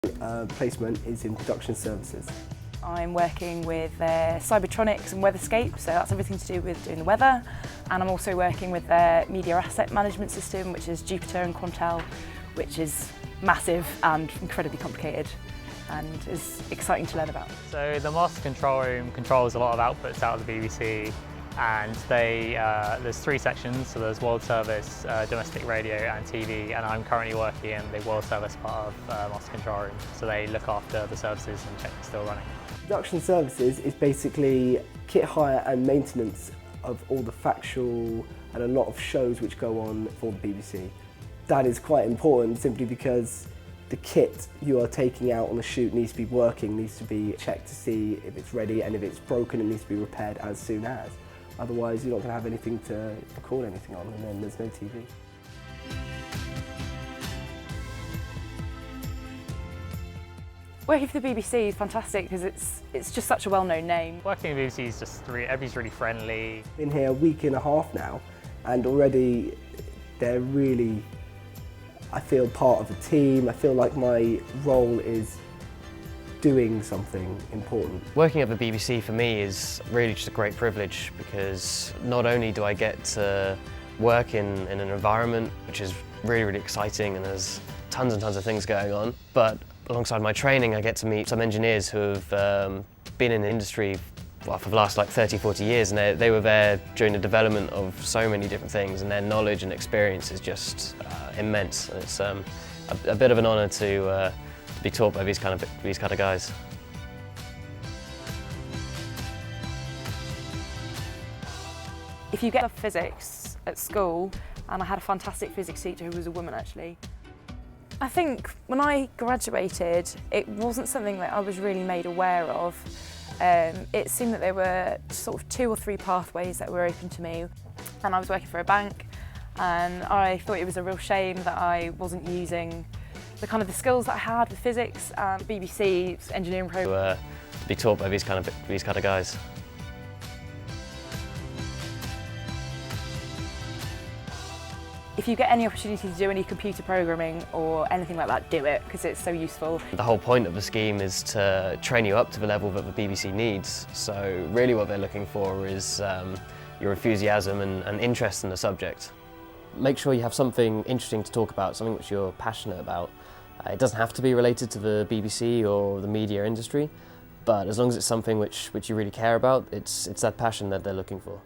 Placement is in production services. I'm working with Cybertronics and Weatherscape, so that's everything to do with doing the weather. And I'm also working with their media asset management system, which is Jupiter and Quantel, which is massive and incredibly complicated and is exciting to learn about. So the Master Control Room controls a lot of outputs out of the BBC, and there's three sections, so there's World Service, Domestic Radio and TV, and I'm currently working in the World Service part of Master Control Room, so they look after the services and check they're still running. Production services is basically kit hire and maintenance of all the factual and a lot of shows which go on for the BBC. That is quite important simply because the kit you are taking out on the shoot needs to be working, needs to be checked to see if it's ready, and if it's broken it needs to be repaired as soon as. Otherwise you're not going to have anything to record anything on, and then there's no TV. Working for the BBC is fantastic because it's just such a well-known name. Working at the BBC is just everybody's really friendly. Been here a week and a half now, and already they're really, I feel, part of a team. I feel like my role is doing something important. Working at the BBC for me is really just a great privilege, because not only do I get to work in an environment which is really exciting and there's tons and tons of things going on, but alongside my training I get to meet some engineers who have been in the industry for the last 30-40 years, and they were there during the development of so many different things, and their knowledge and experience is just immense. And it's a bit of an honour to be taught by these kind of guys. If you get physics at school, and I had a fantastic physics teacher who was a woman actually, I think when I graduated it wasn't something that I was really made aware of. It seemed that there were sort of 2 or 3 pathways that were open to me, and I was working for a bank, and I thought it was a real shame that I wasn't using the skills that I had with physics and BBC's engineering program. To be taught by these kind of guys. If you get any opportunity to do any computer programming or anything like that, do it, because it's so useful. The whole point of the scheme is to train you up to the level that the BBC needs. So really what they're looking for is your enthusiasm and interest in the subject. Make sure you have something interesting to talk about, something which you're passionate about. It doesn't have to be related to the BBC or the media industry, but as long as it's something which you really care about, it's that passion that they're looking for.